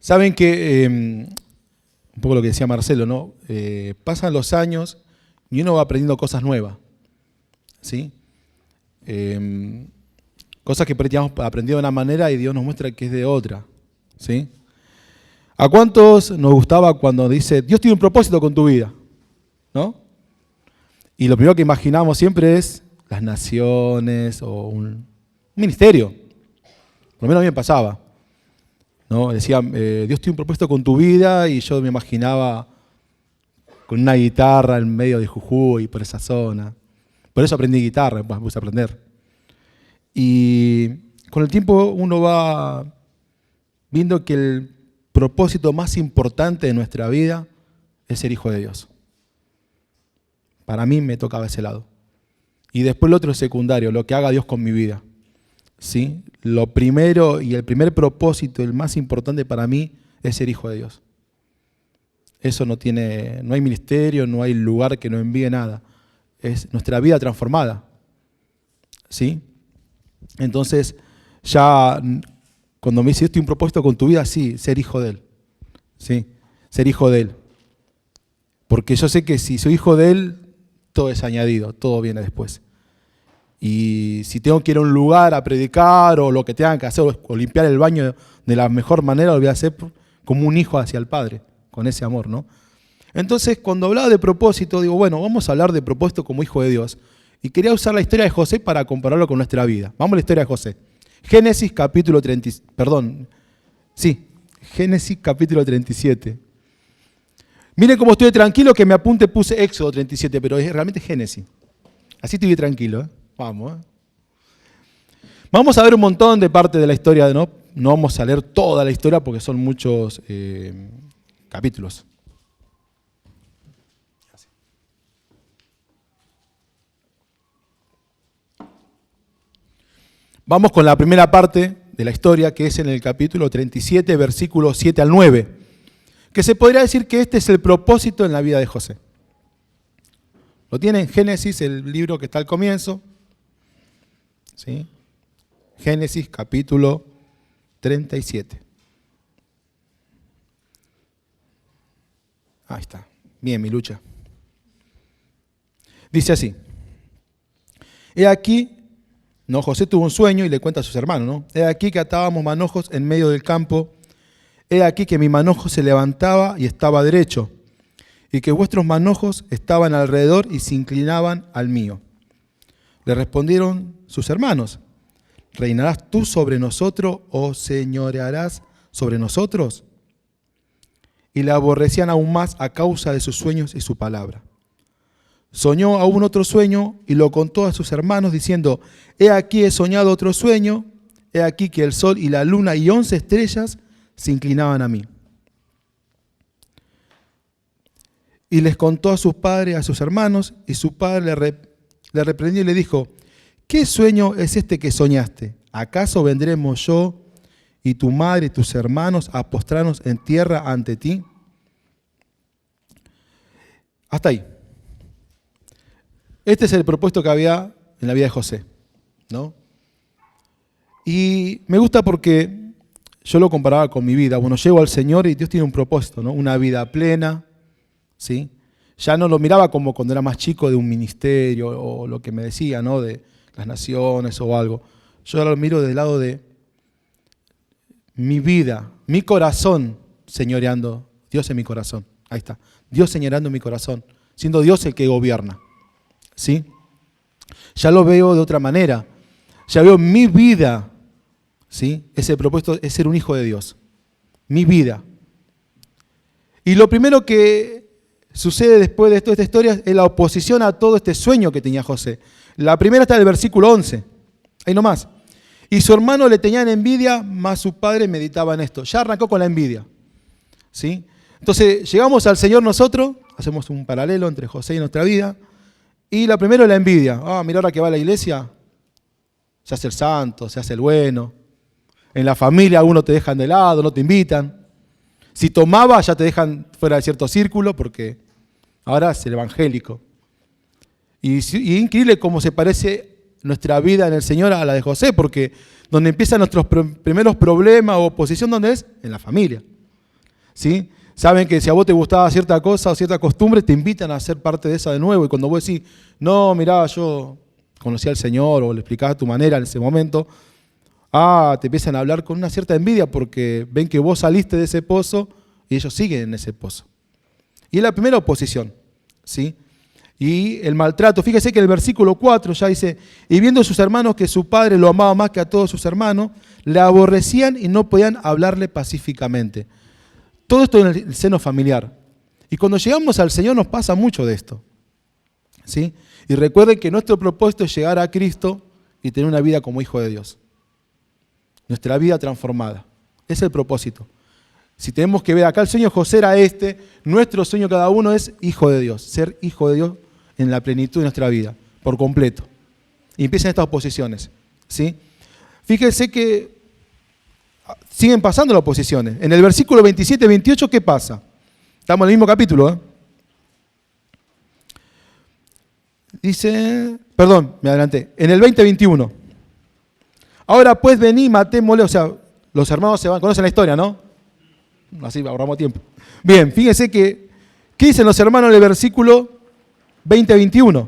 Saben que, un poco lo que decía Marcelo, ¿no? Pasan los años y uno va aprendiendo cosas nuevas, ¿sí? Cosas que hemos aprendido de una manera y Dios nos muestra que es de otra, ¿sí? ¿A cuántos nos gustaba cuando dice, Dios tiene un propósito con tu vida? ¿No? Y lo primero que imaginamos siempre es las naciones o un ministerio. Por lo menos a mí me pasaba, ¿no? Decía, Dios tiene un propósito con tu vida, y yo me imaginaba con una guitarra en medio de Jujuy, por esa zona. Por eso aprendí guitarra, me puse a aprender. Y con el tiempo uno va viendo que el propósito más importante de nuestra vida es ser hijo de Dios. Para mí me tocaba ese lado. Y después lo otro es secundario, lo que haga Dios con mi vida, ¿sí? Lo primero y el primer propósito, el más importante para mí, es ser hijo de Dios. Eso no hay ministerio, no hay lugar que nos envíe nada. Es nuestra vida transformada, ¿sí? Entonces, ya cuando me dice, esto es un propósito con tu vida, sí, ser hijo de Él, ¿sí? Ser hijo de Él. Porque yo sé que si soy hijo de Él, todo es añadido, todo viene después. Y si tengo que ir a un lugar a predicar o lo que tengan que hacer o limpiar el baño de la mejor manera, lo voy a hacer como un hijo hacia el Padre, con ese amor, ¿no? Entonces, cuando hablaba de propósito, digo, bueno, vamos a hablar de propósito como hijo de Dios. Y quería usar la historia de José para compararlo con nuestra vida. Vamos a la historia de José. Génesis capítulo 37. Miren cómo estoy tranquilo, que me apunte puse Éxodo 37, pero es realmente Génesis. Así estoy tranquilo, ¿eh? Vamos. Vamos a ver un montón de parte de la historia, ¿no? No vamos a leer toda la historia porque son muchos capítulos. Vamos con la primera parte de la historia, que es en el capítulo 37, versículos 7 al 9, que se podría decir que este es el propósito en la vida de José. Lo tienen en Génesis, el libro que está al comienzo, ¿sí? Génesis capítulo 37. Ahí está. Bien, mi lucha. Dice así. He aquí, José tuvo un sueño y le cuenta a sus hermanos, ¿no? He aquí que atábamos manojos en medio del campo. He aquí que mi manojo se levantaba y estaba derecho, y que vuestros manojos estaban alrededor y se inclinaban al mío. Le respondieron sus hermanos, ¿reinarás tú sobre nosotros o señorearás sobre nosotros? Y le aborrecían aún más a causa de sus sueños y su palabra. Soñó aún otro sueño y lo contó a sus hermanos diciendo, he aquí he soñado otro sueño, he aquí que el sol y la luna y 11 estrellas se inclinaban a mí. Y les contó a sus padres, a sus hermanos, y su padre le reprendió y le dijo, ¿qué sueño es este que soñaste? ¿Acaso vendremos yo y tu madre y tus hermanos a postrarnos en tierra ante ti? Hasta ahí. Este es el propósito que había en la vida de José, ¿no? Y me gusta porque yo lo comparaba con mi vida. Bueno, llego al Señor y Dios tiene un propósito, ¿no? Una vida plena, ¿sí? Ya no lo miraba como cuando era más chico de un ministerio o lo que me decía, ¿no? De las naciones o algo. Yo ahora lo miro del lado de mi vida, mi corazón señoreando, Dios en mi corazón. Ahí está, Dios señoreando mi corazón, siendo Dios el que gobierna, ¿sí? Ya lo veo de otra manera, ya veo mi vida, ¿sí? Ese propósito es ser un hijo de Dios, mi vida. Y lo primero que sucede después de toda esta historia es la oposición a todo este sueño que tenía José. La primera está en el versículo 11, ahí nomás. Y su hermano le tenían envidia, mas su padre meditaba en esto. Ya arrancó con la envidia, ¿sí? Entonces llegamos al Señor nosotros, hacemos un paralelo entre José y nuestra vida, y la primera es la envidia. Mira, ahora que va a la iglesia, se hace el santo, se hace el bueno. En la familia algunos te dejan de lado, no te invitan. Si tomaba, ya te dejan fuera de cierto círculo porque ahora es el evangélico. Y es increíble cómo se parece nuestra vida en el Señor a la de José, porque donde empiezan nuestros primeros problemas o oposición, ¿dónde es? En la familia. ¿sí? Saben que si a vos te gustaba cierta cosa o cierta costumbre, te invitan a ser parte de esa de nuevo. Y cuando vos decís, no, mirá, yo conocí al Señor, o le explicás a tu manera en ese momento, te empiezan a hablar con una cierta envidia porque ven que vos saliste de ese pozo y ellos siguen en ese pozo. Y es la primera oposición, ¿sí? Y el maltrato, fíjese que el versículo 4 ya dice, y viendo sus hermanos que su padre lo amaba más que a todos sus hermanos, le aborrecían y no podían hablarle pacíficamente. Todo esto en el seno familiar. Y cuando llegamos al Señor nos pasa mucho de esto, ¿sí? Y recuerden que nuestro propósito es llegar a Cristo y tener una vida como hijo de Dios. Nuestra vida transformada. Ese es el propósito. Si tenemos que ver acá, el sueño de José era este, nuestro sueño cada uno es hijo de Dios, ser hijo de Dios en la plenitud de nuestra vida, por completo. Y empiezan estas oposiciones, ¿sí? Fíjense que siguen pasando las oposiciones. En el versículo 27 y 28, ¿qué pasa? Estamos en el mismo capítulo, ¿eh? Dice, perdón, me adelanté, en el 20-21. Ahora pues vení, matémosle, o sea, los hermanos se van, conocen la historia, ¿no? Así ahorramos tiempo. Bien, fíjense que, ¿qué dicen los hermanos en el versículo 20-21?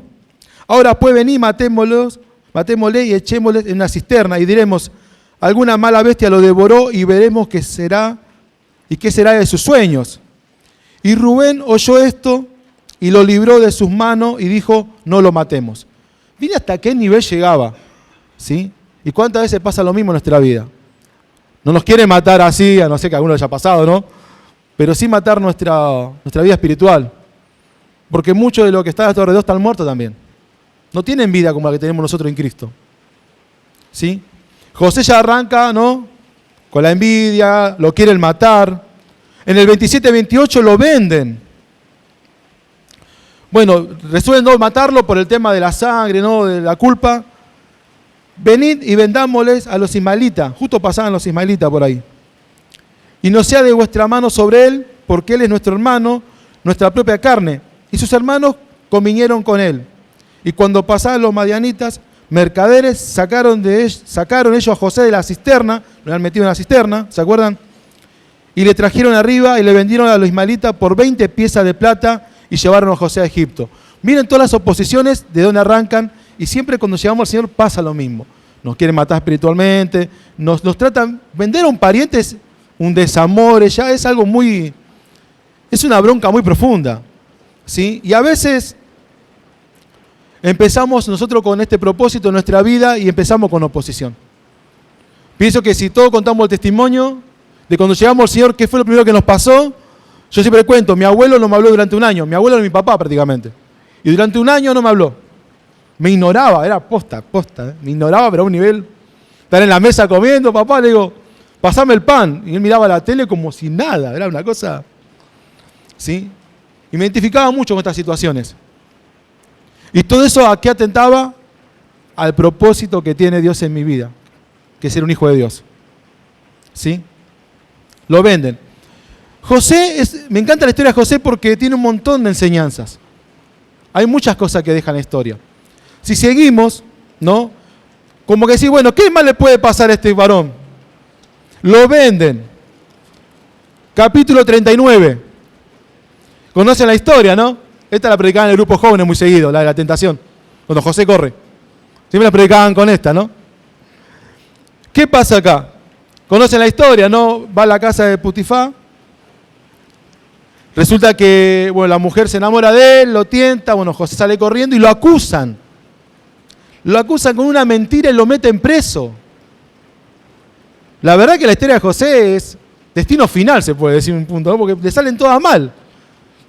Ahora pues vení, matémosle y echémosle en una cisterna y diremos, alguna mala bestia lo devoró y veremos qué será y qué será de sus sueños. Y Rubén oyó esto y lo libró de sus manos y dijo, no lo matemos. Mira hasta qué nivel llegaba, ¿sí? ¿Y cuántas veces pasa lo mismo en nuestra vida? No nos quieren matar así, a no ser que a alguno le haya pasado, ¿no? Pero sí matar nuestra vida espiritual. Porque muchos de los que están a tu alrededor están muertos también. No tienen vida como la que tenemos nosotros en Cristo, ¿sí? José ya arranca, ¿no? Con la envidia, lo quieren matar. En el 27-28 lo venden. Bueno, resuelven no matarlo por el tema de la sangre, ¿no? De la culpa. Venid y vendámosles a los ismaelitas. Justo pasaban los ismaelitas por ahí. Y no sea de vuestra mano sobre él, porque él es nuestro hermano, nuestra propia carne. Y sus hermanos convinieron con él. Y cuando pasaban los madianitas, mercaderes, sacaron ellos a José de la cisterna, lo han metido en la cisterna, ¿se acuerdan? Y le trajeron arriba y le vendieron a los ismaelitas por 20 piezas de plata y llevaron a José a Egipto. Miren todas las oposiciones de dónde arrancan y siempre cuando llegamos al Señor pasa lo mismo. Nos quieren matar espiritualmente, nos tratan, vender a un pariente es un desamor, ya es algo muy, es una bronca muy profunda, ¿sí? Y a veces empezamos nosotros con este propósito en nuestra vida y empezamos con oposición. Pienso que si todos contamos el testimonio de cuando llegamos al Señor, ¿qué fue lo primero que nos pasó? Yo siempre cuento, mi abuelo no me habló durante un año, mi abuelo era mi papá prácticamente. Y durante un año no me habló. Me ignoraba, era posta, me ignoraba, pero a un nivel, estar en la mesa comiendo, papá, le digo, pasame el pan. Y él miraba la tele como si nada, era una cosa, ¿sí? Y me identificaba mucho con estas situaciones. Y todo eso ¿a qué atentaba? Al propósito que tiene Dios en mi vida, que es ser un hijo de Dios. ¿Sí? Lo venden. José, me encanta la historia de José porque tiene un montón de enseñanzas. Hay muchas cosas que dejan la historia. Si seguimos, ¿no? Como que decir, bueno, ¿qué más le puede pasar a este varón? Lo venden. Capítulo 39. ¿Conocen la historia, no? Esta la predicaban en el grupo jóvenes muy seguido, la de la tentación, cuando José corre. Siempre la predicaban con esta, ¿no? ¿Qué pasa acá? ¿Conocen la historia, no? Va a la casa de Putifá. Resulta que, bueno, la mujer se enamora de él, lo tienta, bueno, José sale corriendo y lo acusan. Lo acusan con una mentira y lo meten preso. La verdad que la historia de José es destino final, se puede decir un punto, ¿no? Porque le salen todas mal.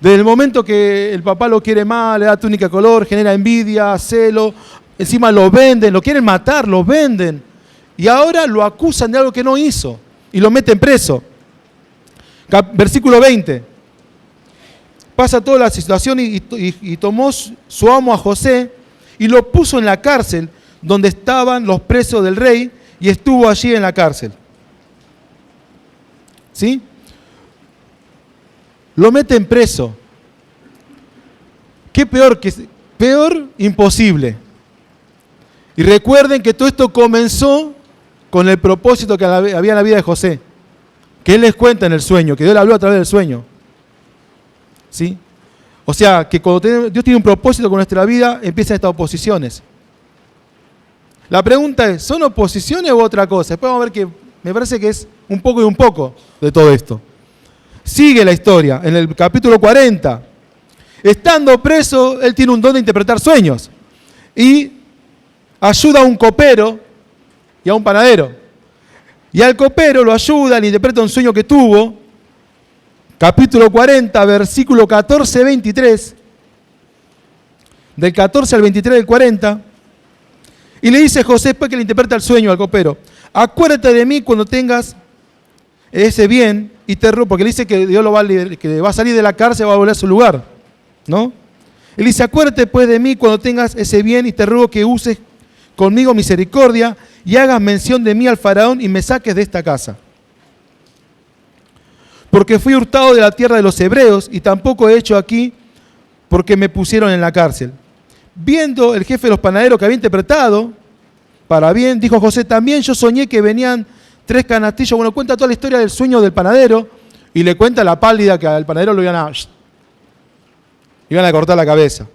Desde el momento que el papá lo quiere mal, le da túnica de color, genera envidia, celo, encima lo venden, lo quieren matar, lo venden. Y ahora lo acusan de algo que no hizo y lo meten preso. Versículo 20. Pasa toda la situación y tomó su amo a José y lo puso en la cárcel donde estaban los presos del rey y estuvo allí en la cárcel. ¿Sí? Lo meten preso. ¿Qué peor? Peor imposible. Y recuerden que todo esto comenzó con el propósito que había en la vida de José. que Él les cuenta en el sueño, que Dios le habló a través del sueño. ¿Sí? O sea, que cuando Dios tiene un propósito con nuestra vida, empiezan estas oposiciones. La pregunta es, ¿son oposiciones u otra cosa? Después vamos a ver que me parece que es un poco y un poco de todo esto. Sigue la historia, en el capítulo 40. Estando preso, él tiene un don de interpretar sueños. Y ayuda a un copero y a un panadero. Y al copero lo ayuda, le interpreta un sueño que tuvo. Capítulo 40, versículo 14-23. Del 14 al 23 del 40. Y le dice José, después que le interpreta el sueño al copero: acuérdate de mí cuando tengas ese bien y te ruego, porque le dice que Dios lo va a liberar, que va a salir de la cárcel, va a volver a su lugar, ¿no? Él dice: acuérdate pues de mí cuando tengas ese bien y te ruego que uses conmigo misericordia y hagas mención de mí al faraón y me saques de esta casa. Porque fui hurtado de la tierra de los hebreos y tampoco he hecho aquí porque me pusieron en la cárcel. Viendo el jefe de los panaderos que había interpretado para bien, dijo José: también yo soñé que venían 3 canastillos. Bueno, cuenta toda la historia del sueño del panadero y le cuenta la pálida que al panadero lo iban a cortar la cabeza.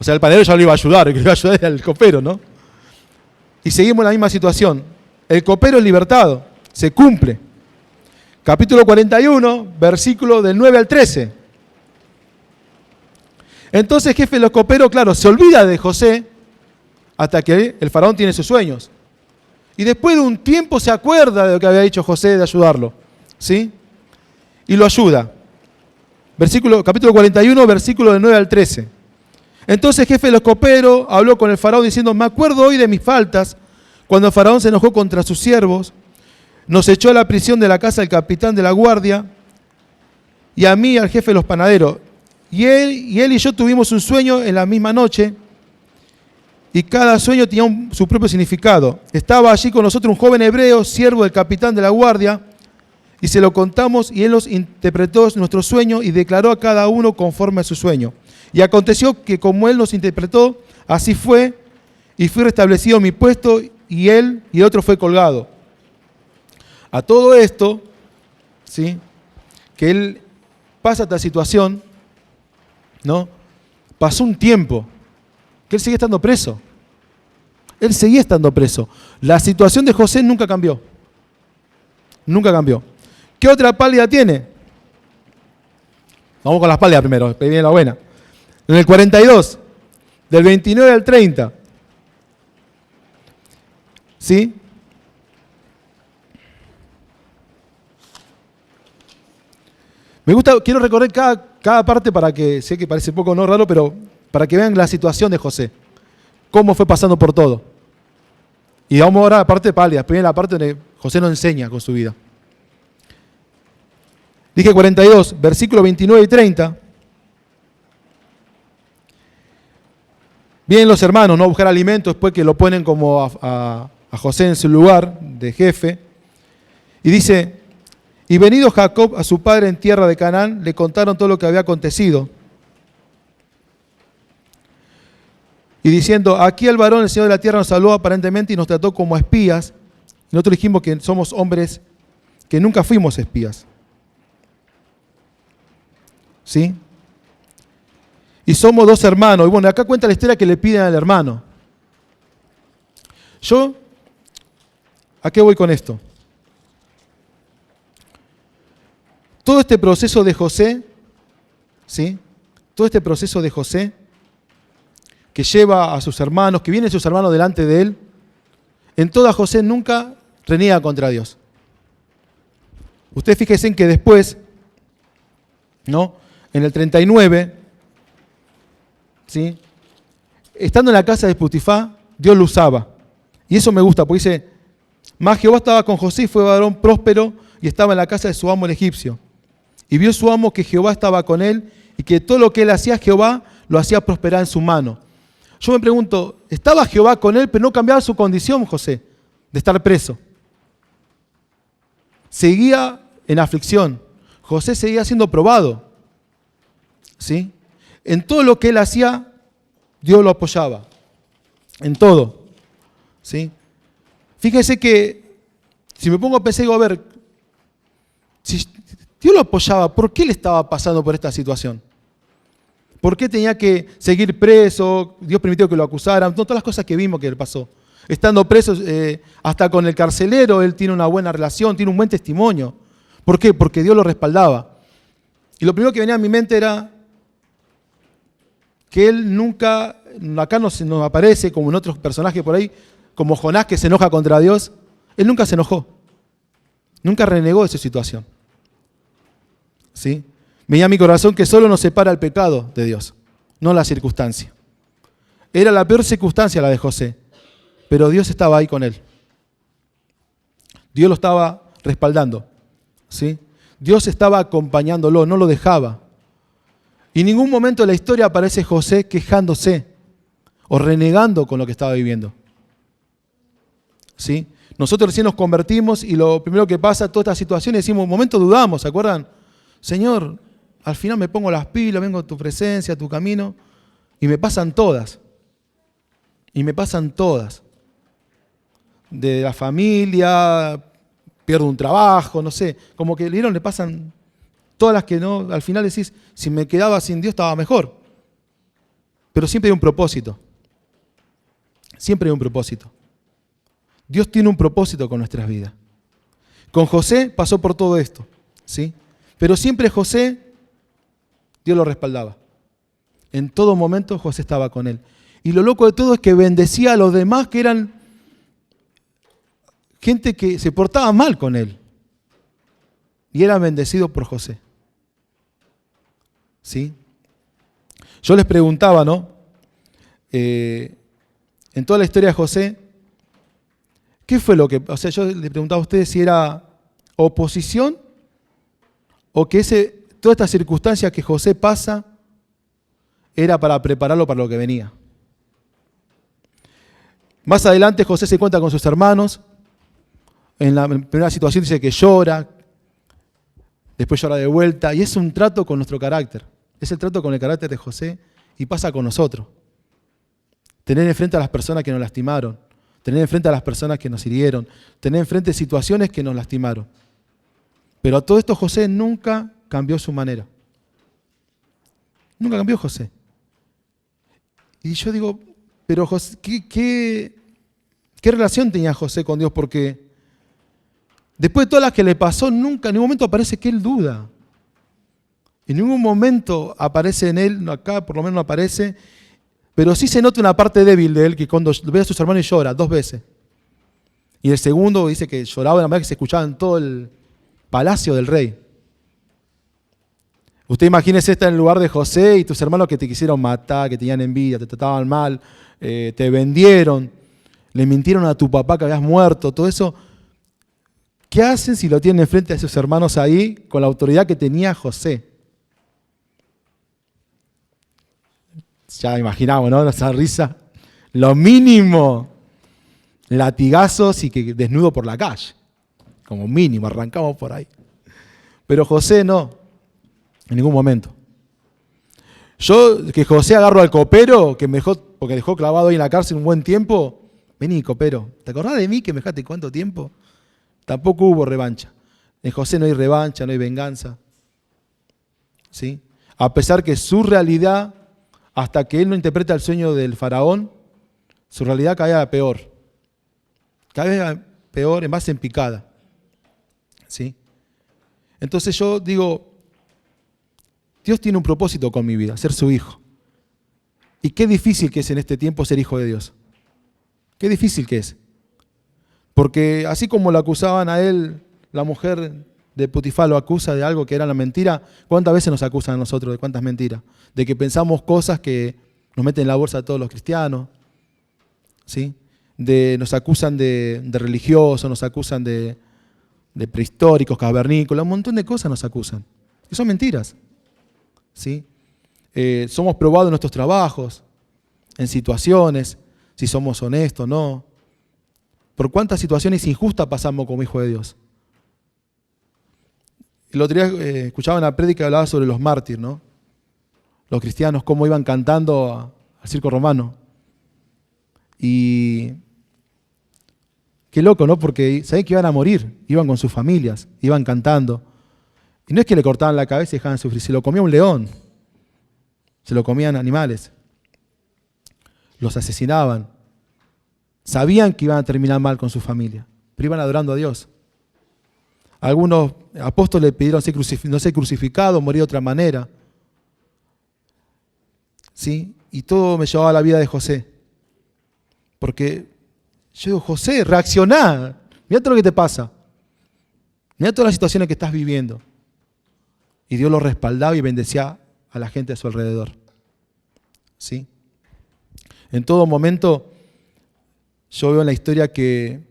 O sea, el panadero ya lo iba a ayudar, el que lo iba a ayudar era el copero, ¿no? Y seguimos en la misma situación. El copero es libertado, se cumple. Capítulo 41, versículo del 9 al 13. Entonces el jefe de los coperos, claro, se olvida de José hasta que el faraón tiene sus sueños. Y después de un tiempo se acuerda de lo que había dicho José de ayudarlo. ¿Sí? Y lo ayuda. Capítulo 41, versículo del 9 al 13. Entonces el jefe de los coperos habló con el faraón diciendo: me acuerdo hoy de mis faltas, cuando el faraón se enojó contra sus siervos, nos echó a la prisión de la casa del capitán de la guardia, y a mí, al jefe de los panaderos. Y él y yo tuvimos un sueño en la misma noche, y cada sueño tenía su propio significado. Estaba allí con nosotros un joven hebreo, siervo del capitán de la guardia, y se lo contamos, y él nos interpretó nuestro sueño y declaró a cada uno conforme a su sueño. Y aconteció que como él nos interpretó, así fue, y fui restablecido en mi puesto, y él y el otro fue colgado. A todo esto, ¿sí?, que él pasa esta situación, ¿no? Pasó un tiempo que él seguía estando preso. Él seguía estando preso. La situación de José nunca cambió. Nunca cambió. ¿Qué otra pálida tiene? Vamos con las pálidas primero, después viene la buena. En el 42, del 29 al 30. ¿Sí? Quiero recorrer cada parte para que, sé que parece poco no raro, pero para que vean la situación de José. Cómo fue pasando por todo. Y vamos ahora a la parte pálida, primero la parte donde José nos enseña con su vida. Dije 42, versículos 29 y 30. Vienen los hermanos, ¿no?, a buscar alimento después que lo ponen como a José en su lugar de jefe. Y dice: y venido Jacob a su padre en tierra de Canaán, le contaron todo lo que había acontecido. Y diciendo: aquí el varón, el Señor de la tierra, nos habló aparentemente y nos trató como espías. Y nosotros dijimos que somos hombres que nunca fuimos espías. ¿Sí? Y somos 2 hermanos. Y bueno, acá cuenta la historia que le piden al hermano. ¿A qué voy con esto? Todo este proceso de José, ¿sí?, todo este proceso de José que lleva a sus hermanos, que vienen sus hermanos delante de él, en toda José nunca reniega contra Dios. Ustedes fíjense en que después, ¿no?, en el 39, ¿sí?, estando en la casa de Potifar, Dios lo usaba. Y eso me gusta, porque dice: mas Jehová estaba con José y fue varón próspero y estaba en la casa de su amo el egipcio. Y vio su amo que Jehová estaba con él y que todo lo que él hacía, Jehová lo hacía prosperar en su mano. Yo me pregunto, ¿estaba Jehová con él, pero no cambiaba su condición, José, de estar preso? Seguía en aflicción. José seguía siendo probado. ¿Sí? En todo lo que él hacía, Dios lo apoyaba. En todo. ¿Sí? Fíjese que, si me pongo a pensar, digo, a ver, Si Dios lo apoyaba, ¿por qué le estaba pasando por esta situación? ¿Por qué tenía que seguir preso? Dios permitió que lo acusaran. Todas las cosas que vimos que le pasó. Estando preso, hasta con el carcelero, él tiene una buena relación, tiene un buen testimonio. ¿Por qué? Porque Dios lo respaldaba. Y lo primero que venía a mi mente era que él nunca, acá no se nos aparece como en otros personajes por ahí, como Jonás que se enoja contra Dios. Él nunca se enojó. Nunca renegó de su situación. ¿Sí? Venía a mi corazón que solo nos separa el pecado de Dios, no la circunstancia. Era la peor circunstancia la de José, pero Dios estaba ahí con él. Dios lo estaba respaldando. ¿Sí? Dios estaba acompañándolo, no lo dejaba. Y en ningún momento de la historia aparece José quejándose o renegando con lo que estaba viviendo. ¿Sí? Nosotros recién nos convertimos y lo primero que pasa, todas estas situaciones, decimos, un momento dudamos, ¿se acuerdan? Señor, al final me pongo las pilas, vengo a tu presencia, a tu camino, y me pasan todas. Y me pasan todas. De la familia, pierdo un trabajo, no sé, como que le pasan todas las que no, al final decís, si me quedaba sin Dios estaba mejor. Pero siempre hay un propósito. Siempre hay un propósito. Dios tiene un propósito con nuestras vidas. Con José pasó por todo esto, ¿sí? Pero siempre José, Dios lo respaldaba. En todo momento José estaba con él. Y lo loco de todo es que bendecía a los demás que eran gente que se portaba mal con él. Y era bendecido por José. ¿Sí? Yo les preguntaba, ¿no? En toda la historia de José, ¿qué fue lo que...? O sea, yo le preguntaba a ustedes si era oposición o que todas estas circunstancias que José pasa era para prepararlo para lo que venía. Más adelante José se encuentra con sus hermanos. En la primera situación dice que llora, después llora de vuelta, y es un trato con nuestro carácter. Es el trato con el carácter de José y pasa con nosotros. Tener enfrente a las personas que nos lastimaron, tener enfrente a las personas que nos hirieron, tener enfrente situaciones que nos lastimaron. Pero a todo esto José nunca cambió su manera. Nunca cambió José. Y yo digo, pero José, ¿qué relación tenía José con Dios? Porque después de todas las que le pasó, nunca, en ningún momento aparece que él duda. En ningún momento aparece en él, acá por lo menos no aparece, pero sí se nota una parte débil de él, que cuando ve a sus hermanos llora 2 veces. Y el segundo dice que lloraba de la manera que se escuchaba en todo el palacio del rey. Usted imagínese estar en el lugar de José y tus hermanos que te quisieron matar, que tenían envidia, te trataban mal, te vendieron, le mintieron a tu papá que habías muerto, todo eso. ¿Qué hacen si lo tienen enfrente a sus hermanos ahí con la autoridad que tenía José? Ya imaginamos, ¿no? Esa risa. Lo mínimo, latigazos y que desnudo por la calle. Como mínimo, arrancamos por ahí. Pero José no, en ningún momento. Yo, que José agarro al copero, que me dejó, porque dejó clavado ahí en la cárcel un buen tiempo. Vení, copero, ¿te acordás de mí que me dejaste cuánto tiempo? Tampoco hubo revancha. En José no hay revancha, no hay venganza. ¿Sí? A pesar que su realidad, hasta que él no interpreta el sueño del faraón, su realidad cada vez peor. Cada vez peor, más en picada. ¿Sí? Entonces yo digo, Dios tiene un propósito con mi vida, ser su hijo. Y qué difícil que es en este tiempo ser hijo de Dios. Qué difícil que es. Porque así como lo acusaban a él, la mujer de Potifar lo acusa de algo que era la mentira, ¿cuántas veces nos acusan a nosotros de cuántas mentiras? De que pensamos cosas que nos meten en la bolsa a todos los cristianos, ¿sí? Nos acusan de religiosos, nos acusan de prehistóricos, cavernícolas, un montón de cosas nos acusan. Y son mentiras, ¿sí? Somos probados en nuestros trabajos, en situaciones, si somos honestos o no. ¿Por cuántas situaciones injustas pasamos como hijos de Dios? El otro día escuchaba una prédica que hablaba sobre los mártires, ¿no? Los cristianos, cómo iban cantando al circo romano. Y qué loco, ¿no? Porque sabían que iban a morir, iban con sus familias, iban cantando. Y no es que le cortaban la cabeza y dejaban sufrir, se lo comía un león, se lo comían animales, los asesinaban, sabían que iban a terminar mal con su familia, pero iban adorando a Dios. Algunos apóstoles le pidieron no ser crucificado, morir de otra manera. ¿Sí? Y todo me llevaba a la vida de José. Porque yo digo, José, reaccioná. Mirá todo lo que te pasa. Mirá todas las situaciones que estás viviendo. Y Dios lo respaldaba y bendecía a la gente a su alrededor. ¿Sí? En todo momento, yo veo en la historia que,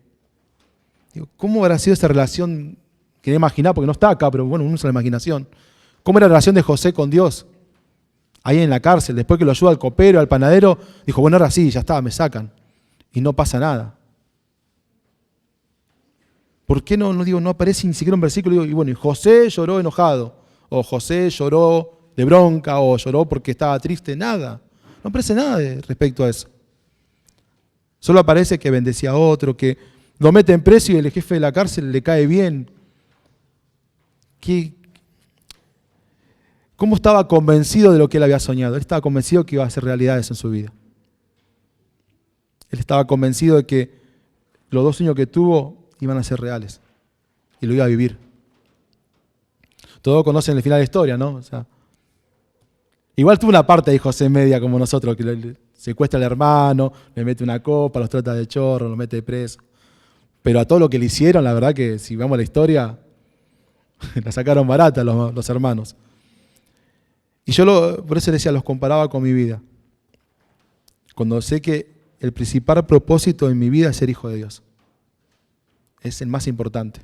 digo, ¿cómo habrá sido esa relación? Quería imaginar, porque no está acá, pero bueno, uno usa la imaginación. ¿Cómo era la relación de José con Dios? Ahí en la cárcel, después que lo ayuda al copero, al panadero, dijo, bueno, ahora sí, ya está, me sacan. Y no pasa nada. ¿Por qué no aparece ni siquiera un versículo? Digo, y bueno, y José lloró enojado, o José lloró de bronca, o lloró porque estaba triste, nada. No aparece nada respecto a eso. Solo aparece que bendecía a otro, que lo mete en preso y el jefe de la cárcel le cae bien. ¿Cómo estaba convencido de lo que él había soñado? Él estaba convencido que iba a hacer realidad eso en su vida. Él estaba convencido de que los 2 sueños que tuvo iban a ser reales y lo iba a vivir. Todos conocen el final de la historia, ¿no? O sea, igual tuvo una parte de José media como nosotros, que le secuestra al hermano, le mete una copa, los trata de chorro, los mete preso. Pero a todo lo que le hicieron, la verdad que si vamos a la historia, la sacaron barata los hermanos. Y yo por eso decía, los comparaba con mi vida. Cuando sé que el principal propósito en mi vida es ser hijo de Dios. Es el más importante.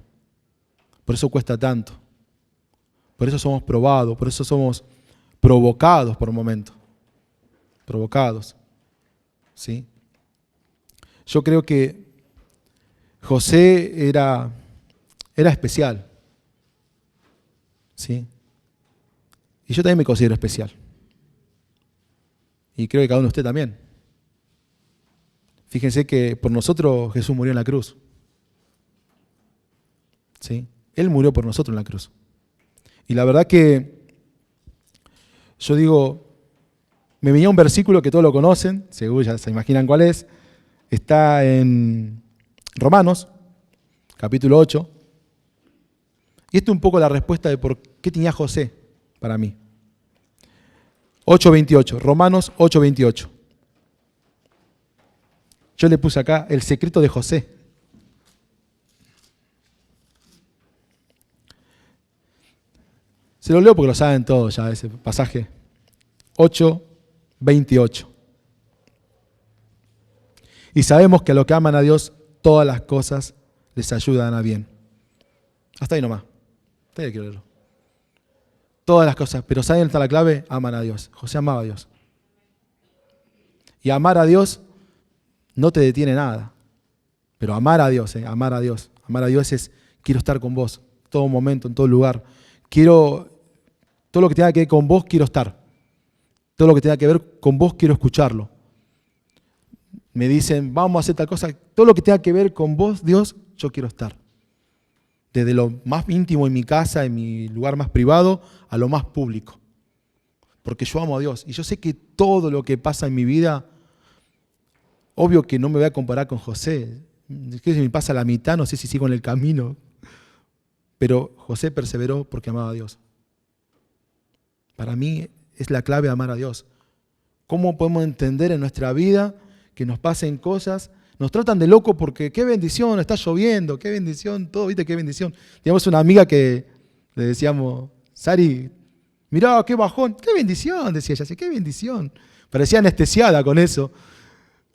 Por eso cuesta tanto. Por eso somos probados, por eso somos provocados por momentos. Provocados. ¿Sí? Yo creo que José era especial. ¿Sí? Y yo también me considero especial. Y creo que cada uno de ustedes también. Fíjense que por nosotros Jesús murió en la cruz. ¿Sí? Él murió por nosotros en la cruz. Y la verdad que yo digo, me venía un versículo que todos lo conocen, seguro ya se imaginan cuál es. Está en Romanos, capítulo 8. Y esto es un poco la respuesta de por qué tenía José para mí. 8:28, Romanos 8:28. Yo le puse acá el secreto de José. Se lo leo porque lo saben todos ya, ese pasaje. 8:28. Y sabemos que a los que aman a Dios, todas las cosas les ayudan a bien. Hasta ahí nomás. Hasta ahí quiero leerlo. Todas las cosas. Pero ¿saben dónde está la clave? Aman a Dios. José amaba a Dios. Y amar a Dios no te detiene nada. Pero amar a Dios, amar a Dios. Amar a Dios es, quiero estar con vos, en todo momento, en todo lugar. Todo lo que tenga que ver con vos, quiero estar. Todo lo que tenga que ver con vos, quiero escucharlo. Me dicen, vamos a hacer tal cosa. Todo lo que tenga que ver con vos, Dios, yo quiero estar. Desde lo más íntimo en mi casa, en mi lugar más privado, a lo más público. Porque yo amo a Dios. Y yo sé que todo lo que pasa en mi vida, obvio que no me voy a comparar con José. Es que si me pasa la mitad, no sé si sigo en el camino. Pero José perseveró porque amaba a Dios. Para mí es la clave de amar a Dios. ¿Cómo podemos entender en nuestra vida que nos pasen cosas? Nos tratan de locos porque qué bendición, está lloviendo, qué bendición, todo, ¿viste? Qué bendición. Teníamos una amiga que le decíamos, Sari, mirá, qué bajón, qué bendición, decía ella, qué bendición. Parecía anestesiada con eso.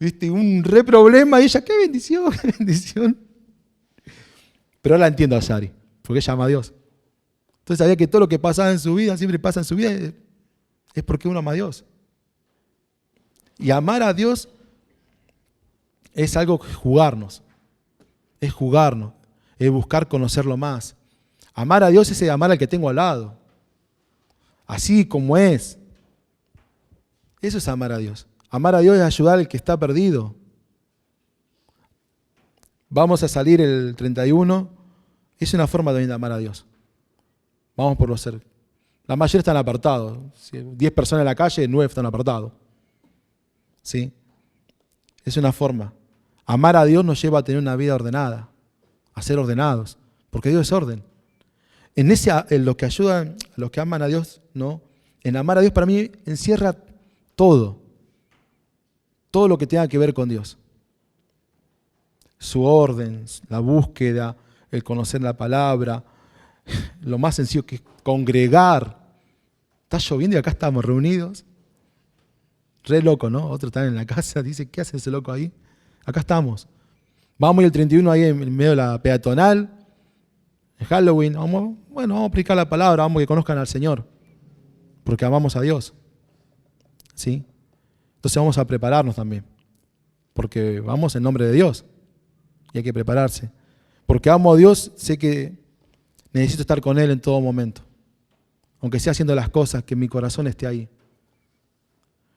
¿Viste? Un re problema y ella, qué bendición, qué bendición. Pero ahora la entiendo a Sari, porque ella ama a Dios. Entonces sabía que todo lo que pasaba en su vida, siempre pasa en su vida, es porque uno ama a Dios. Y amar a Dios es algo que jugarnos, es buscar conocerlo más. Amar a Dios es amar al que tengo al lado, así como es. Eso es amar a Dios. Amar a Dios es ayudar al que está perdido. Vamos a salir el 31, es una forma también de amar a Dios. Vamos por lo cerca. La mayoría están apartados. Si 10 personas en la calle, 9 están apartados. ¿Sí? Es una forma. Amar a Dios nos lleva a tener una vida ordenada, a ser ordenados, porque Dios es orden. En lo que ayuda a los que aman a Dios, ¿no? En amar a Dios para mí encierra todo lo que tenga que ver con Dios. Su orden, la búsqueda, el conocer la palabra, lo más sencillo que es congregar. Está lloviendo y acá estamos reunidos. Re loco, ¿no? Otro está en la casa, dice, ¿qué hace ese loco ahí? Acá estamos. Vamos el 31 ahí en medio de la peatonal, en Halloween. Vamos a aplicar la palabra, vamos que conozcan al Señor, porque amamos a Dios. ¿Sí? Entonces vamos a prepararnos también, porque vamos en nombre de Dios y hay que prepararse. Porque amo a Dios, sé que necesito estar con Él en todo momento, aunque sea haciendo las cosas, que mi corazón esté ahí.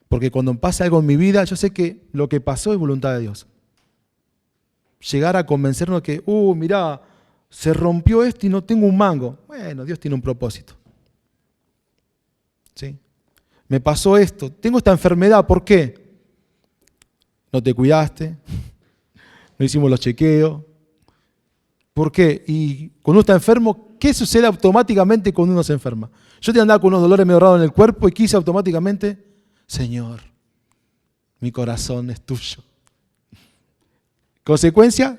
Porque cuando pasa algo en mi vida, yo sé que lo que pasó es voluntad de Dios. Llegar a convencernos que, mirá, se rompió esto y no tengo un mango. Bueno, Dios tiene un propósito. ¿Sí? Me pasó esto, tengo esta enfermedad, ¿por qué? No te cuidaste, no hicimos los chequeos. ¿Por qué? Y cuando uno está enfermo, ¿qué sucede automáticamente cuando uno se enferma? Yo te andaba con unos dolores medio raros en el cuerpo y quise automáticamente, Señor, mi corazón es tuyo. Consecuencia,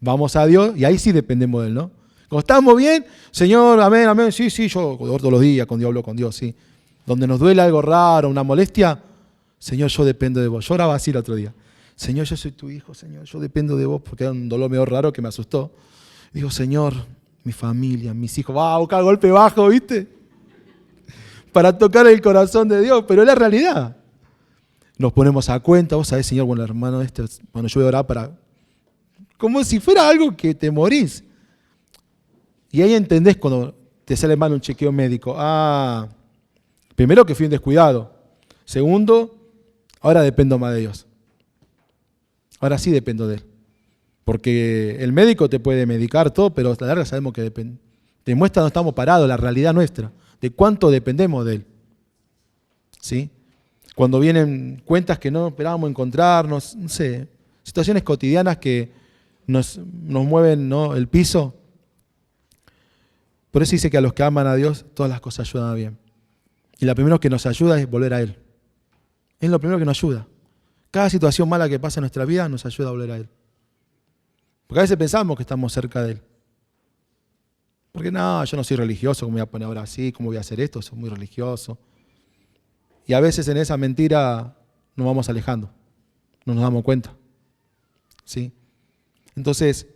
vamos a Dios y ahí sí dependemos de Él, ¿no? Cuando estamos bien, Señor, amén, amén, sí, yo todos los días hablo con Dios, sí. Donde nos duele algo raro, una molestia, Señor, yo dependo de vos. Yo oraba así el otro día. Señor, yo soy tu hijo, Señor, yo dependo de vos, porque era un dolor medio raro que me asustó. Digo, Señor, mi familia, mis hijos, va a buscar golpe bajo, ¿viste? Para tocar el corazón de Dios, pero es la realidad. Nos ponemos a cuenta, vos sabés, Señor, bueno, hermano, yo voy a orar para... Como si fuera algo que te morís. Y ahí entendés cuando te sale mal un chequeo médico. Primero que fui un descuidado. Segundo, ahora dependo más de Dios. Ahora sí dependo de Él. Porque el médico te puede medicar todo, pero a la larga sabemos que demuestra no estamos parados, la realidad nuestra, de cuánto dependemos de Él. ¿Sí? Cuando vienen cuentas que no esperábamos encontrarnos, no sé, situaciones cotidianas que nos mueven, ¿no?, el piso. Por eso dice que a los que aman a Dios, todas las cosas ayudan a bien. Y lo primero que nos ayuda es volver a Él. Es lo primero que nos ayuda. Cada situación mala que pasa en nuestra vida nos ayuda a volver a Él. Porque a veces pensamos que estamos cerca de Él. Porque no, yo no soy religioso, ¿cómo voy a poner ahora así? ¿Cómo voy a hacer esto? Soy muy religioso. Y a veces en esa mentira nos vamos alejando. No nos damos cuenta. ¿Sí? Entonces,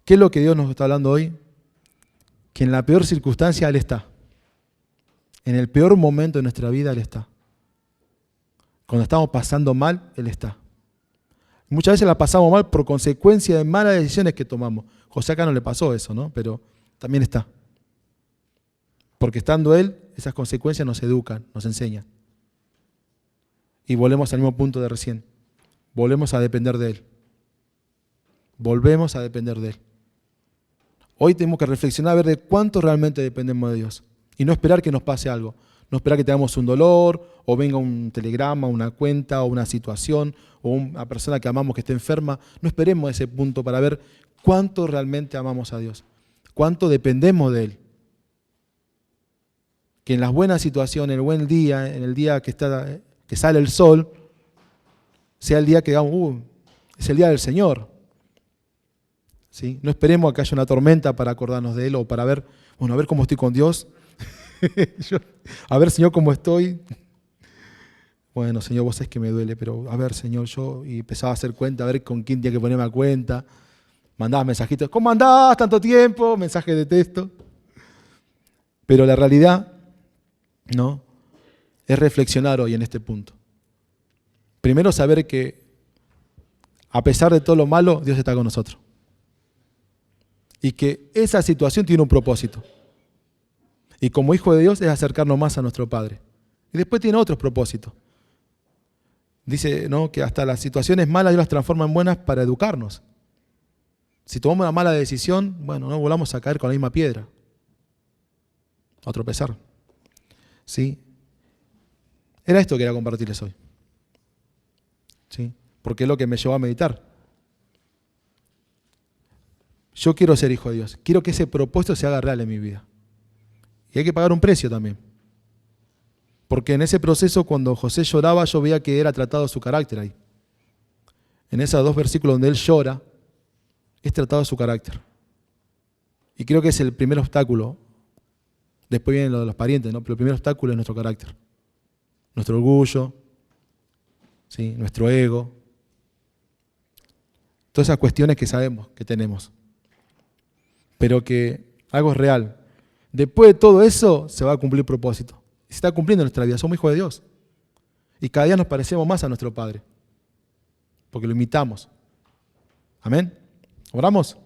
¿qué es lo que Dios nos está hablando hoy? Que en la peor circunstancia Él está. En el peor momento de nuestra vida Él está. Cuando estamos pasando mal, Él está. Muchas veces la pasamos mal por consecuencia de malas decisiones que tomamos. José acá no le pasó eso, ¿no? Pero también está. Porque estando Él, esas consecuencias nos educan, nos enseñan. Y volvemos al mismo punto de recién. Volvemos a depender de Él. Volvemos a depender de Él. Hoy tenemos que reflexionar a ver de cuánto realmente dependemos de Dios. Y no esperar que nos pase algo. No esperar que tengamos un dolor, o venga un telegrama, una cuenta, o una situación, o una persona que amamos que esté enferma. No esperemos ese punto para ver cuánto realmente amamos a Dios. Cuánto dependemos de Él. Que en las buenas situaciones, en el buen día, en el día que sale el sol, sea el día que digamos, es el día del Señor. ¿Sí? No esperemos a que haya una tormenta para acordarnos de Él o para ver, a ver cómo estoy con Dios. A ver, Señor, cómo estoy. Bueno, Señor, vos sabés que me duele, pero a ver, Señor, y empezaba a hacer cuenta, a ver con quién tenía que ponerme a cuenta. Mandaba mensajitos, ¿cómo andás? Tanto tiempo, mensajes de texto. Pero la realidad, ¿no?, es reflexionar hoy en este punto. Primero saber que a pesar de todo lo malo, Dios está con nosotros. Y que esa situación tiene un propósito. Y como hijo de Dios es acercarnos más a nuestro Padre. Y después tiene otros propósitos. Dice, ¿no?, que hasta las situaciones malas Dios las transforma en buenas para educarnos. Si tomamos una mala decisión, no volvamos a caer con la misma piedra. a tropezar. ¿Sí? Era esto que quería compartirles hoy. ¿Sí? Porque es lo que me llevó a meditar. Yo quiero ser hijo de Dios. Quiero que ese propósito se haga real en mi vida. Y hay que pagar un precio también. Porque en ese proceso, cuando José lloraba, yo veía que era tratado su carácter ahí. En esos 2 versículos donde él llora, es tratado su carácter. Y creo que es el primer obstáculo. Después vienen lo de los parientes, ¿no? Pero el primer obstáculo es nuestro carácter. Nuestro orgullo, ¿sí? Nuestro ego. Todas esas cuestiones que sabemos que tenemos. Pero que algo es real. Después de todo eso, se va a cumplir propósito. Y se está cumpliendo en nuestra vida. Somos hijos de Dios. Y cada día nos parecemos más a nuestro Padre. Porque lo imitamos. Amén. ¿Oramos?